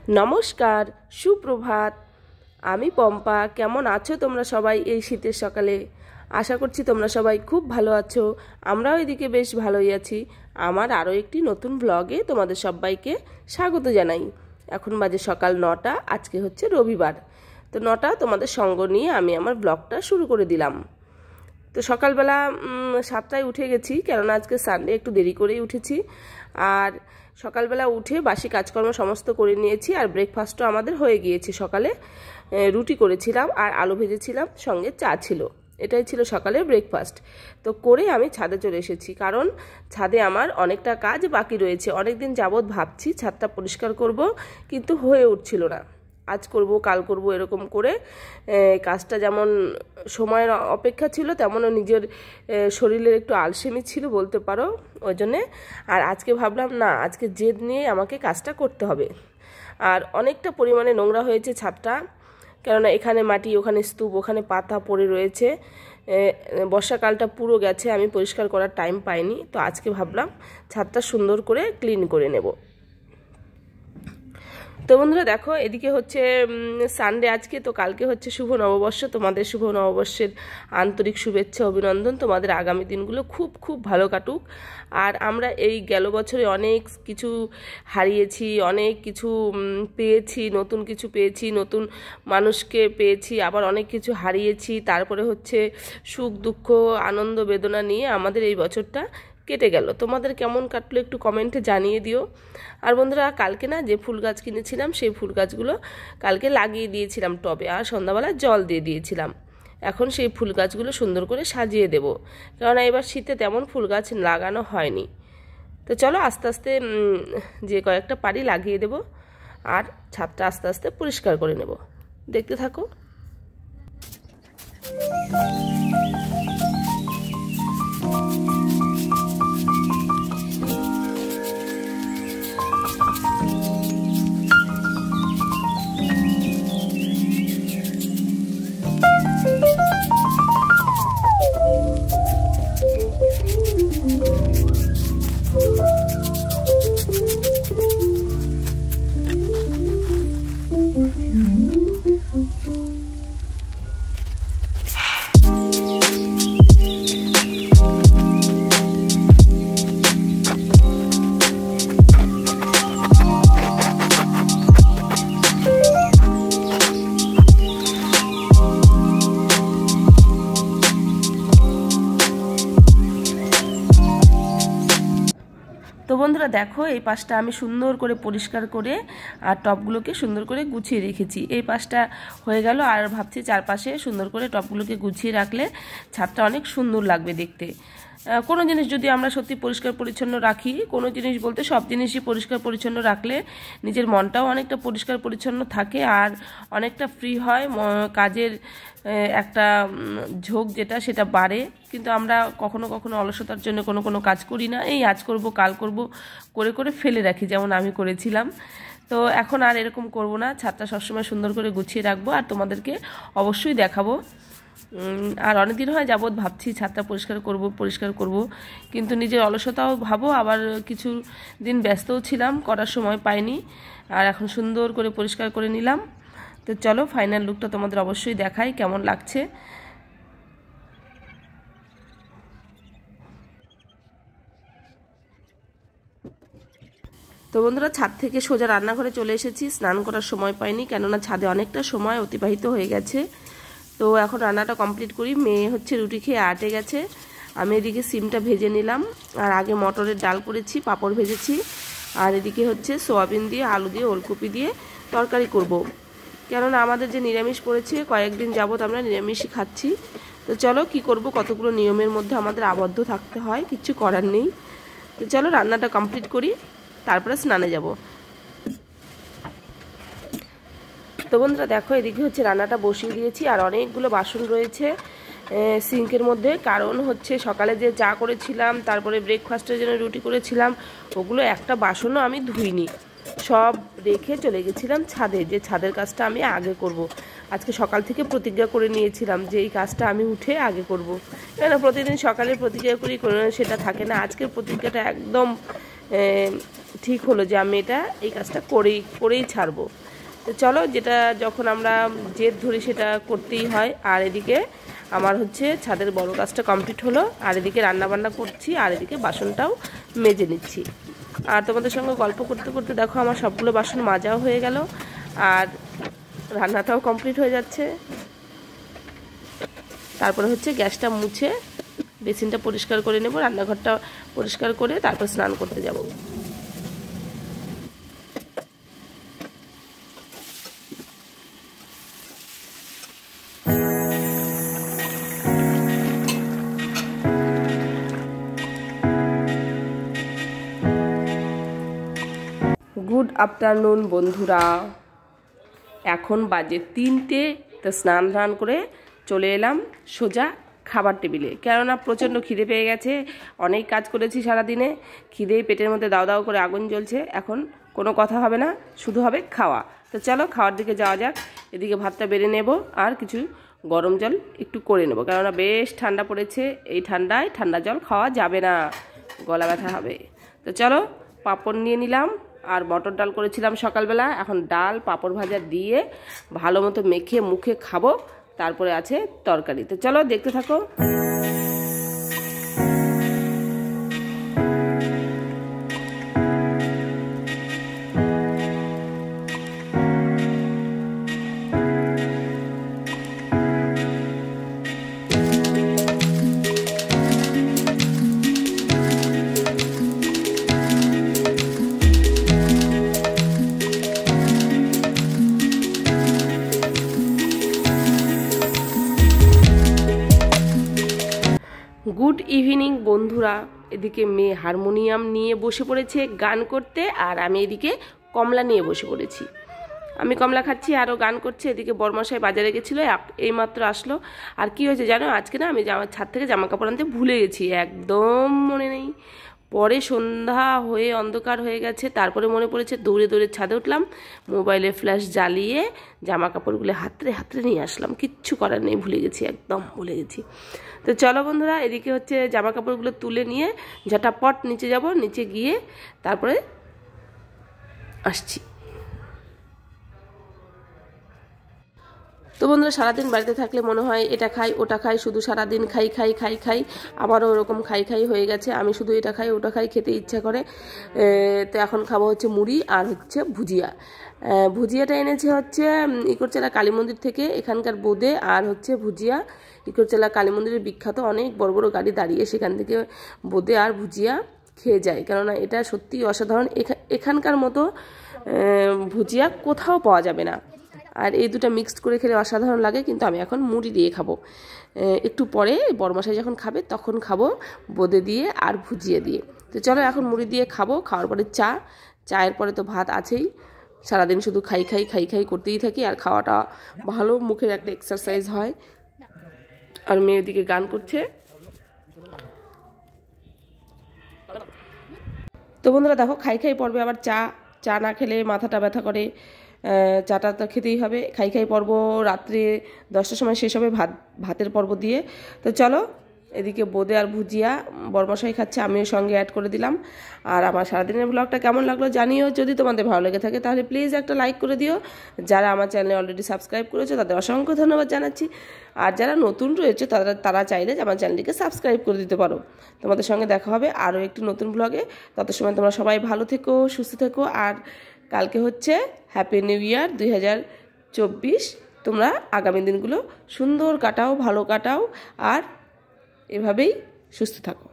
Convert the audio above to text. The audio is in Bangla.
নমস্কার, সুপ্রভাত। আমি পম্পা। কেমন আছো তোমরা সবাই এই শীতের সকালে? আশা করছি তোমরা সবাই খুব ভালো আছো। আমরাও এদিকে বেশ ভালোই আছি। আমার আরও একটি নতুন ব্লগে তোমাদের সবাইকে স্বাগত জানাই। এখন বাজে সকাল 9টা। আজকে হচ্ছে রবিবার। তো 9টা তোমাদের সঙ্গ নিয়ে আমি আমার ব্লগটা শুরু করে দিলাম। তো সকালবেলা 7টায় উঠে গেছি, কেননা আজকে সানডে, একটু দেরি করেই উঠেছি। আর সকালবেলা উঠে বাসি কাজকর্ম সমস্ত করে নিয়েছি। আর ব্রেকফাস্টও আমাদের হয়ে গিয়েছে। সকালে রুটি করেছিলাম আর আলু ভেজেছিলাম, সঙ্গে চা ছিল। এটাই ছিল সকালের ব্রেকফাস্ট। তো করে আমি ছাদে চলে এসেছি, কারণ ছাদে আমার অনেকটা কাজ বাকি রয়েছে। অনেক দিন যাবৎ ভাবছি ছাদটা পরিষ্কার করব, কিন্তু হয়ে উঠছিল না। আজ করব, কাল করব, এরকম করে কাজটা যেমন সময়ের অপেক্ষা ছিল, তেমনও নিজের শরীরের একটু আলসেমি ছিল বলতে পারো, ওই জন্যে। আর আজকে ভাবলাম না, আজকে জেদ নিয়ে আমাকে কাজটা করতে হবে। আর অনেকটা পরিমাণে নোংরা হয়েছে ছাদটা, কেননা এখানে মাটি, ওখানে স্তূপ, ওখানে পাতা পড়ে রয়েছে। বর্ষাকালটা পুরো গেছে, আমি পরিষ্কার করার টাইম পাইনি। তো আজকে ভাবলাম ছাদটা সুন্দর করে ক্লিন করে নেব। তো বন্ধুরা দেখো, এদিকে হচ্ছে সানডে আজকে। তো কালকে হচ্ছে শুভ নববর্ষ। তোমাদের শুভ নববর্ষের আন্তরিক শুভেচ্ছা, অভিনন্দন। তোমাদের আগামী দিনগুলো খুব খুব ভালো কাটুক। আর আমরা এই গেল বছরে অনেক কিছু হারিয়েছি, অনেক কিছু পেয়েছি, নতুন কিছু পেয়েছি, নতুন মানুষকে পেয়েছি, আবার অনেক কিছু হারিয়েছি। তারপরে হচ্ছে সুখ দুঃখ আনন্দ বেদনা নিয়ে আমাদের এই বছরটা কেটে গেল। তোমাদের কেমন কাটলো একটু কমেন্টে জানিয়ে দিও। আর বন্ধুরা, কালকে না যে ফুল গাছ কিনেছিলাম, সেই ফুল গাছগুলো কালকে লাগিয়ে দিয়েছিলাম টবে, আর সন্ধ্যাবেলা জল দিয়ে দিয়েছিলাম। এখন সেই ফুল গাছগুলো সুন্দর করে সাজিয়ে দেব, কেননা এবার শীতে তেমন ফুল গাছ লাগানো হয়নি। তো চলো আস্তে আস্তে যে কয়েকটা পারি লাগিয়ে দেব, আর ছাদটা আস্তে আস্তে পরিষ্কার করে নেব। দেখতে থাকো। তো বন্ধুরা দেখো, এই পাশটা আমি সুন্দর করে পরিষ্কার করে আর টবগুলোকে সুন্দর করে গুছিয়ে রেখেছি। এই পাশটা হয়ে গেল, আর ভাবছি চারপাশে সুন্দর করে টবগুলোকে গুছিয়ে রাখলে ছাদটা অনেক সুন্দর লাগবে দেখতে। কোনো জিনিস যদি আমরা সত্যি পরিষ্কার পরিচ্ছন্ন রাখি, কোনো জিনিস বলতে সব জিনিসই পরিষ্কার পরিচ্ছন্ন রাখলে নিজের মনটাও অনেকটা পরিষ্কার পরিচ্ছন্ন থাকে, আর অনেকটা ফ্রি হয়। কাজের একটা ঝোঁক যেটা, সেটা বাড়ে। কিন্তু আমরা কখনো কখনো অলসতার জন্য কোনো কোনো কাজ করি না, এই আজ করব কাল করব করে করে ফেলে রাখি, যেমন আমি করেছিলাম। তো এখন আর এরকম করব না, ছাদটা সবসময় সুন্দর করে গুছিয়ে রাখবো, আর তোমাদেরকে অবশ্যই দেখাবো। আর অনেকদিন হয় যাবৎ ভাবছি ছাদটা পরিষ্কার করব, কিন্তু নিজের অলসতাও ভাবো, আবার কিছু দিন ব্যস্তও ছিলাম, করার সময় পাইনি। আর এখন সুন্দর করে পরিষ্কার করে নিলাম। তো চলো ফাইনাল লুকটা তোমাদের অবশ্যই দেখাই কেমন লাগছে। তো বন্ধুরা, ছাদ থেকে সোজা রান্নাঘরে চলে এসেছি। স্নান করার সময় পাইনি, কেননা ছাদে অনেকটা সময় অতিবাহিত হয়ে গেছে। তো এখন রান্নাটা কমপ্লিট করি। মেয়ে হচ্ছে রুটি খেয়ে আটে গেছে, আমি এদিকে সিমটা ভেজে নিলাম। আর আগে মটরের ডাল করেছি, পাঁপড় ভেজেছি। আর এদিকে হচ্ছে সোয়াবিন দিয়ে, আলু দিয়ে, ওলকপি দিয়ে তরকারি করব, কেননা আমাদের যে নিরামিষ পড়েছে, কয়েকদিন যাবৎ আমরা নিরামিষই খাচ্ছি। তো চলো কি করব, কতগুলো নিয়মের মধ্যে আমাদের আবদ্ধ থাকতে হয়, কিচ্ছু করার নেই। তো চলো রান্নাটা কমপ্লিট করি, তারপরে স্নানে যাব। তো বন্ধুরা দেখো, এদিকে হচ্ছে রান্নাটা বসিয়ে দিয়েছি, আর অনেকগুলো বাসন রয়েছে সিঙ্কের মধ্যে, কারণ হচ্ছে সকালে যে চা করেছিলাম, তারপরে ব্রেকফাস্টের জন্য রুটি করেছিলাম, ওগুলো একটা বাসনও আমি ধুইনি। সব রেখে চলে গেছিলাম ছাদে, যে ছাদের কাজটা আমি আগে করব। আজকে সকাল থেকে প্রতিজ্ঞা করে নিয়েছিলাম যে এই কাজটা আমি উঠে আগে করব। কেন প্রতিদিন সকালে প্রতিজ্ঞা করি, সেটা থাকে না। আজকের প্রতিজ্ঞাটা একদম ঠিক হলো যে আমি এই কাজটা করেই ছাড়বো। তো চলো, যেটা যখন আমরা জেদ ধরি সেটা করতেই হয়। আর এদিকে আমার হচ্ছে ছাদের বড় কাজটা কমপ্লিট হলো, আর এদিকে রান্নাবান্না করছি, আর এদিকে বাসনটাও মেজে নিচ্ছি। আর তোমাদের সঙ্গে গল্প করতে করতে দেখো আমার সবগুলো বাসন মাজাও হয়ে গেল, আর রান্নাটাও কমপ্লিট হয়ে যাচ্ছে। তারপরে হচ্ছে গ্যাসটা মুছে বেসিনটা পরিষ্কার করে নেব, রান্নাঘরটা পরিষ্কার করে তারপর স্নান করতে যাব। গুড আফটারনুন বন্ধুরা, এখন বাজে 3টে। তো স্নান করে চলে এলাম সোজা খাবার টেবিলে, কেননা প্রচণ্ড খিদে পেয়ে গেছে। অনেক কাজ করেছি সারাদিনে, খিদেই পেটের মধ্যে দাও দাও করে আগুন জ্বলছে। এখন কোনো কথা হবে না, শুধু হবে খাওয়া। তো চলো খাওয়ার দিকে যাওয়া যাক। এদিকে ভাতটা বেড়ে নেব, আর কিছু গরম জল একটু করে নেব, কেননা বেশ ঠান্ডা পড়েছে। এই ঠান্ডায় ঠান্ডা জল খাওয়া যাবে না, গলা ব্যথা হবে। তো চলো, পাঁপড় নিয়ে নিলাম, আর মটর ডাল করেছিলাম সকালবেলা। এখন ডাল পাঁপড় ভাজা দিয়ে ভালো মতো মেখে মুখে খাবো, তারপরে আছে তরকারি। তো চলো দেখতে থাকো। গুড ইভিনিং বন্ধুরা। এদিকে মেয়ে হারমোনিয়াম নিয়ে বসে পড়েছে গান করতে, আর আমি এদিকে কমলা নিয়ে বসে পড়েছি। আমি কমলা খাচ্ছি, আরও গান করছে। এদিকে বরমশাই বাজারে গেছিলো, এইমাত্র আসলো। আর কি হয়েছে জানো, আজকে না আমি ছাদ থেকে জামা কাপড় আনতে ভুলে গেছি, একদম মনে নেই। পরে সন্ধ্যা হয়ে অন্ধকার হয়ে গেছে, তারপরে মনে পড়েছে, দৌড়ে দৌড়ে ছাদে উঠলাম, মোবাইলে ফ্ল্যাশ জ্বালিয়ে জামা কাপড়গুলো হাতড়ে হাতড়ে নিয়ে আসলাম। কিচ্ছু করার নেই, ভুলে গেছি, একদম ভুলে গেছি। তো চলো বন্ধুরা, এদিকে হচ্ছে জামা কাপড়গুলো তুলে নিয়ে ঝটাপট নিচে যাব, নিচে গিয়ে তারপরে আসছি। তো বন্ধুরা, সারাদিন বাড়িতে থাকলে মনে হয় এটা খাই ওটা খাই, শুধু সারাদিন খাই খাই খাই খাই। আমারও ওরকম খাই খাই হয়ে গেছে, আমি শুধু এটা খাই ওটা খাই, খেতে ইচ্ছা করে। তো এখন খাবো হচ্ছে মুড়ি আর হচ্ছে ভুজিয়া। ভুজিয়াটা এনেছে হচ্ছে ইকরচালা কালী মন্দির থেকে, এখানকার বোঁদে। আর হচ্ছে ভুজিয়া ইকরচালা কালী মন্দিরের বিখ্যাত, অনেক বড় বড় গাড়ি দাঁড়িয়ে সেখান থেকে বোঁদে আর ভুজিয়া খেয়ে যায়, কেননা এটা সত্যি অসাধারণ। এখানকার মতো ভুজিয়া কোথাও পাওয়া যাবে না। আর এই দুটো মিক্সড করে খেলে অসাধারণ লাগে, কিন্তু আমি এখন মুড়ি দিয়ে খাবো। একটু পরে বরমশাই যখন খাবে তখন খাবো বোঁদে দিয়ে আর ভুজিয়া দিয়ে। তো চলো এখন মুড়ি দিয়ে খাবো, খাওয়ার পরে চায়ের পরে তো ভাত আছেই। সারাদিন শুধু খাই খাই খাই খাই করতেই থাকি, আর খাওয়াটা ভালো, মুখের একটা এক্সারসাইজ হয়। আর মেয়ের দিকে গান করছে। তো বন্ধুরা দেখো, খাই খাই পর্বে আবার চা না খেলে মাথাটা ব্যথা করে। চাটা তো খেতেই হবে। খাই খাই পর্ব রাত্রে 10টার সময় শেষ হবে ভাতের পর্ব দিয়ে। তো চলো, এদিকে বোঁদে আর ভুজিয়া বরমশাই খাচ্ছে, আমিও সঙ্গে অ্যাড করে দিলাম। আর আমার সারাদিনের ব্লগটা কেমন লাগলো জানিও। যদি তোমাদের ভালো লেগে থাকে তাহলে প্লিজ একটা লাইক করে দিও। যারা আমার চ্যানেলে অলরেডি সাবস্ক্রাইব করেছো তাদের অসংখ্য ধন্যবাদ জানাচ্ছি। আর যারা নতুন রয়েছে তারা চাইলে আমার চ্যানেলটিকে সাবস্ক্রাইব করে দিতে পারো। তোমাদের সঙ্গে দেখা হবে আরও একটি নতুন ব্লগে। তত সময় তোমরা সবাই ভালো থেকো, সুস্থ থেকো। আর কালকে হচ্ছে হ্যাপি নিউ ইয়ার 2024। তোমরা আগামী দিনগুলো সুন্দর কাটাও, ভালো কাটাও, আর এভাবেই সুস্থ থাকো।